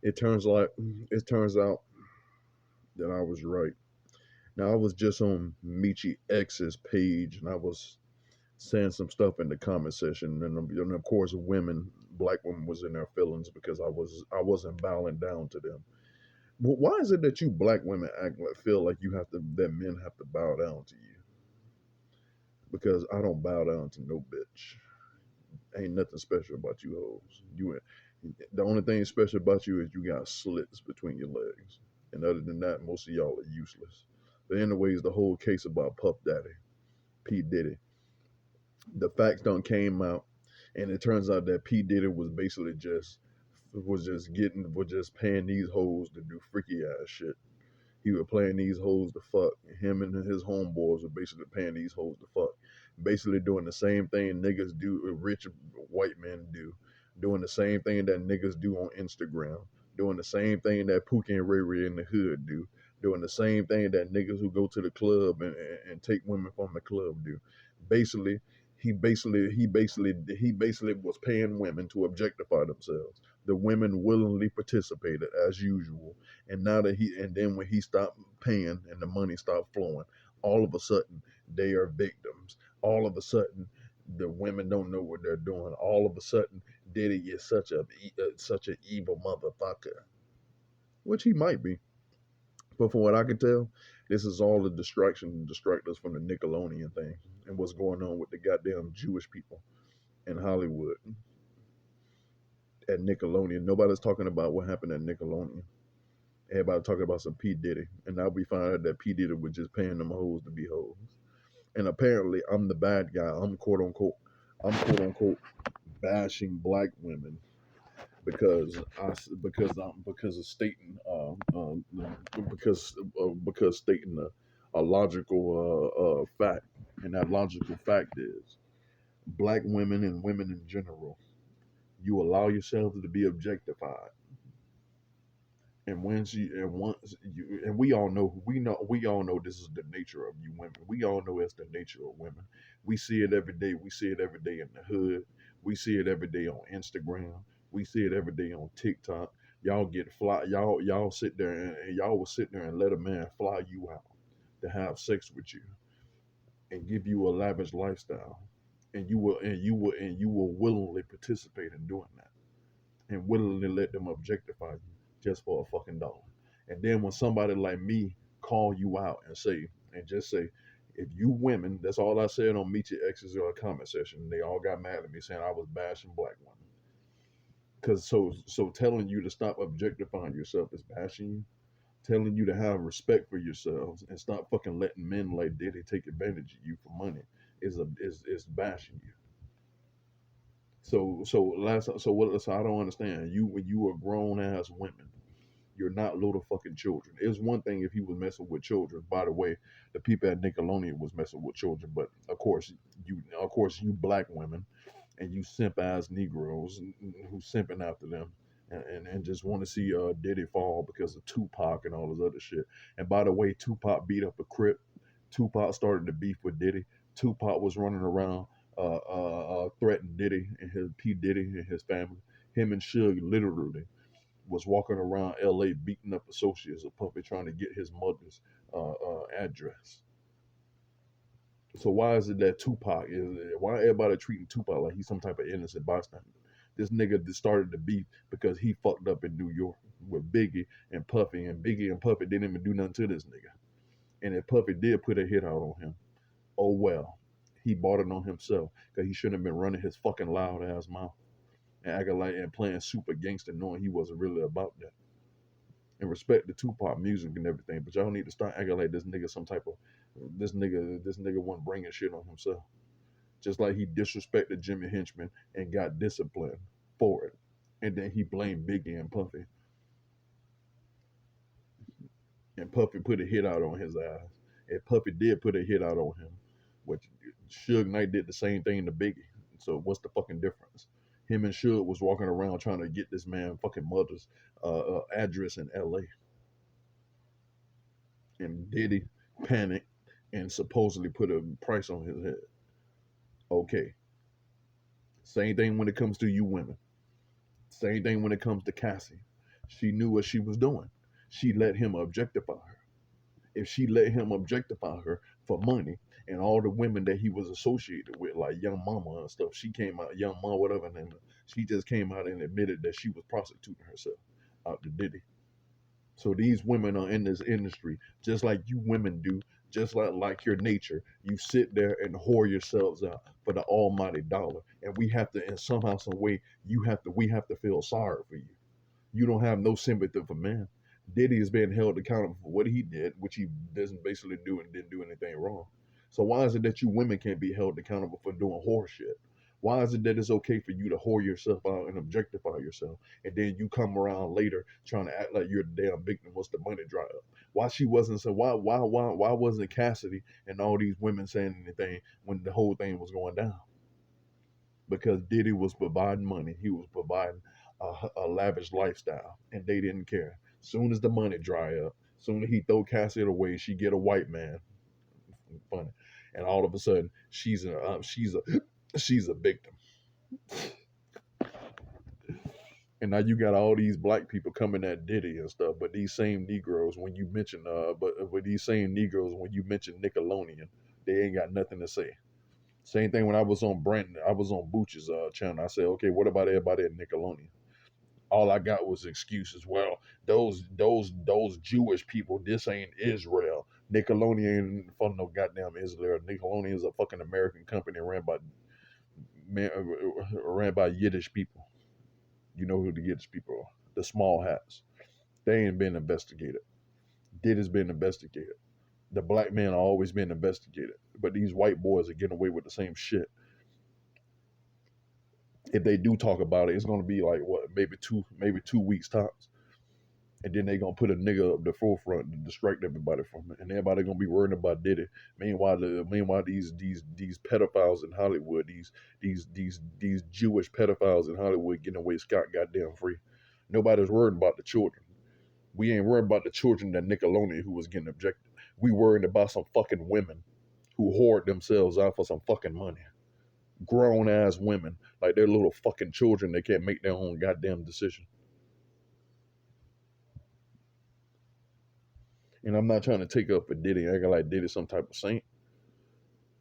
it turns like it turns out that I was right. Now I was just on Michi X's page and I was saying some stuff in the comment section, and of course, black women, was in their feelings because I wasn't bowing down to them. But why is it that you black women feel like that men have to bow down to you? Because I don't bow down to no bitch. Ain't nothing special about you hoes. The only thing special about you is you got slits between your legs, and other than that, most of y'all are useless. But anyways, the whole case about Puff Daddy, P Diddy, the facts done came out, and it turns out that P Diddy was just paying these hoes to do freaky ass shit. He was playing these hoes to fuck. Him and his homeboys were basically paying these hoes to fuck. Basically doing the same thing niggas do, rich white men do. Doing the same thing that niggas do on Instagram. Doing the same thing that Pookie and Ray Ray in the hood do. Doing the same thing that niggas who go to the club and take women from the club do. Basically, he basically was paying women to objectify themselves. The women willingly participated as usual, and then when he stopped paying and the money stopped flowing, all of a sudden they are victims. All of a sudden the women don't know what they're doing. All of a sudden Diddy is such an evil motherfucker, which he might be. But from what I can tell, this is all a distraction to distract us from the Nickelodeon thing and what's going on with the goddamn Jewish people in Hollywood at Nickelodeon. Nobody's talking about what happened at Nickelodeon. Everybody talking about some P Diddy, and now we find out that P Diddy was just paying them hoes to be hoes. And apparently, I'm the bad guy. I'm quote unquote bashing black women because of stating because stating a logical fact, and that logical fact is black women and women in general. You allow yourselves to be objectified, and we all know this is the nature of you women. We all know it's the nature of women. We see it every day. We see it every day in the hood. We see it every day on Instagram. We see it every day on TikTok. Y'all get fly. Y'all sit there and y'all will sit there and let a man fly you out to have sex with you and give you a lavish lifestyle, and you will willingly participate in doing that and willingly let them objectify you just for a fucking dollar. And then when somebody like me call you out and just say, if you women, that's all I said on Meet Your Exes or a comment section. They all got mad at me saying I was bashing black women. Cause so telling you to stop objectifying yourself is bashing you. Telling you to have respect for yourselves and stop fucking letting men like Diddy take advantage of you for money is bashing you. So I don't understand. When you are grown ass women, you're not little fucking children. It's one thing if he was messing with children. By the way, the people at Nickelodeon was messing with children, but of course you black women and you simp ass Negroes who simping after them and just want to see Diddy fall because of Tupac and all this other shit. And by the way, Tupac beat up a Crip. Tupac started the beef with Diddy. Tupac was running around threatening Diddy and his P Diddy and his family. Him and Suge literally was walking around LA beating up associates of Puffy trying to get his mother's address. So why is it that why everybody treating Tupac like he's some type of innocent bystander? This nigga just started the beef because he fucked up in New York with Biggie and Puffy, and Biggie and Puffy didn't even do nothing to this nigga. And if Puffy did put a hit out on him, oh well, he bought it on himself because he shouldn't have been running his fucking loud ass mouth and acting like and playing super gangster, knowing he wasn't really about that. And respect the Tupac music and everything, but y'all need to start acting like this nigga wasn't bringing shit on himself. Just like he disrespected Jimmy Henchman and got disciplined for it, and then he blamed Biggie and Puffy, and Puffy put a hit out on his ass. And Puffy did put a hit out on him, which Suge Knight did the same thing to Biggie. So what's the fucking difference? Him and Suge was walking around trying to get this man fucking mother's address in L.A. And Diddy panicked and supposedly put a price on his head. Okay. Same thing when it comes to you women. Same thing when it comes to Cassie. She knew what she was doing. She let him objectify her. If she let him objectify her for money and all the women that he was associated with, like Young Mama and stuff, she came out, Young Mama, whatever, and she just came out and admitted that she was prostituting herself out to Diddy. So these women are in this industry just like you women do, just like your nature. You sit there and whore yourselves out for the almighty dollar, and we have to, in somehow, some way, we have to feel sorry for you. You don't have no sympathy for men. Diddy is being held accountable for what he did, which he doesn't basically do and didn't do anything wrong. So why is it that you women can't be held accountable for doing horse shit? Why is it that it's okay for you to whore yourself out and objectify yourself, and then you come around later trying to act like you're the damn victim once the money dry up? Why she wasn't so? Why wasn't Cassidy and all these women saying anything when the whole thing was going down? Because Diddy was providing money. He was providing a lavish lifestyle, and they didn't care. Soon as the money dry up, soon as he throw Cassie away, she get a white man. Funny, and all of a sudden she's a victim. And now you got all these black people coming at Diddy and stuff, but these same Negroes, when you mention but these same Negroes, when you mention Nickelodeon, they ain't got nothing to say. Same thing when I was on Booch's channel. I said, okay, what about everybody at Nickelodeon? All I got was excuses. Well, those Jewish people, this ain't Israel. Nickelodeon ain't from no goddamn Israel. Nickelodeon is a fucking American company ran by Yiddish people. You know who the Yiddish people are? The small hats. They ain't been investigated. Diddy's been investigated. The black men are always been investigated. But these white boys are getting away with the same shit. If they do talk about it, it's gonna be like what, maybe 2 weeks tops. And then they gonna put a nigga up the forefront to distract everybody from it, and everybody gonna be worrying about Diddy. Meanwhile, these pedophiles in Hollywood, these Jewish pedophiles in Hollywood getting away scot goddamn free. Nobody's worried about the children. We ain't worried about the children that Nickelodeon who was getting objected. We worried about some fucking women who hoard themselves out for some fucking money. Grown ass women, like they're little fucking children. They can't make their own goddamn decision. And I'm not trying to take up for Diddy. I got like Diddy some type of saint,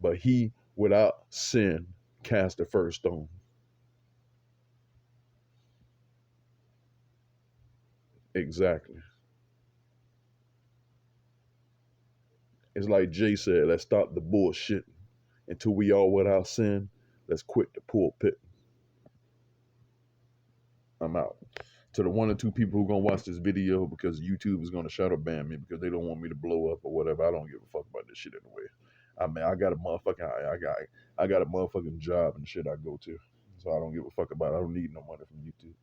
but he, without sin, cast the first stone. Exactly. It's like Jay said, let's stop the bullshit. Until we all without sin, let's quit the pulpit. I'm out. To the one or two people who gonna watch this video because YouTube is gonna shadow ban me because they don't want me to blow up or whatever. I don't give a fuck about this shit anyway. I mean, I got a motherfucking job and shit I go to, so I don't give a fuck about it. I don't need no money from YouTube.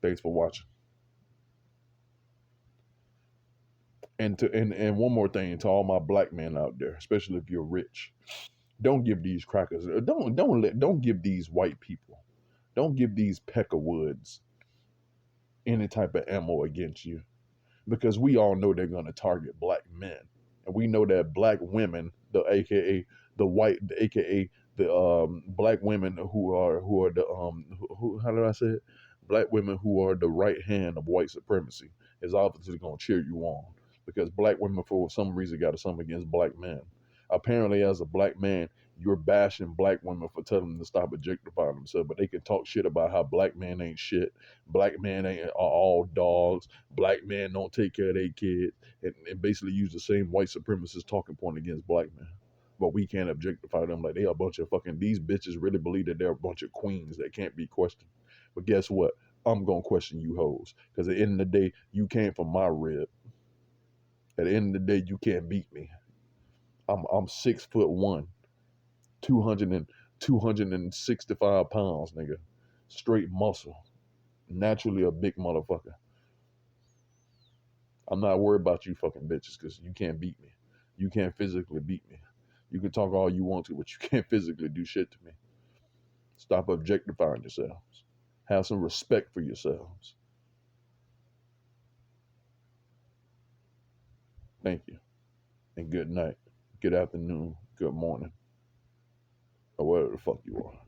Thanks for watching. And one more thing to all my black men out there, especially if you're rich, don't give these crackers, don't give these white people, don't give these peckerwoods any type of ammo against you, because we all know they're gonna target black men, and we know that black women, the AKA the white, the AKA the black women who are the how did I say it? Black women who are the right hand of white supremacy is obviously gonna cheer you on, because black women for some reason got something against black men. Apparently, as a black man, you're bashing black women for telling them to stop objectifying themselves, but they can talk shit about how black men ain't shit, black men ain't are all dogs, black men don't take care of their kids, and basically use the same white supremacist talking point against black men. But we can't objectify them like they are a bunch of fucking, these bitches really believe that they're a bunch of queens that can't be questioned. But guess what? I'm gonna question you hoes. Because at the end of the day, you came from my rib. At the end of the day, you can't beat me. I'm 6'1", 200 and 265 pounds, nigga. Straight muscle. Naturally a big motherfucker. I'm not worried about you fucking bitches because you can't beat me. You can't physically beat me. You can talk all you want to, but you can't physically do shit to me. Stop objectifying yourselves. Have some respect for yourselves. Thank you. And good night. Good afternoon. Good morning. Or whatever the fuck you are.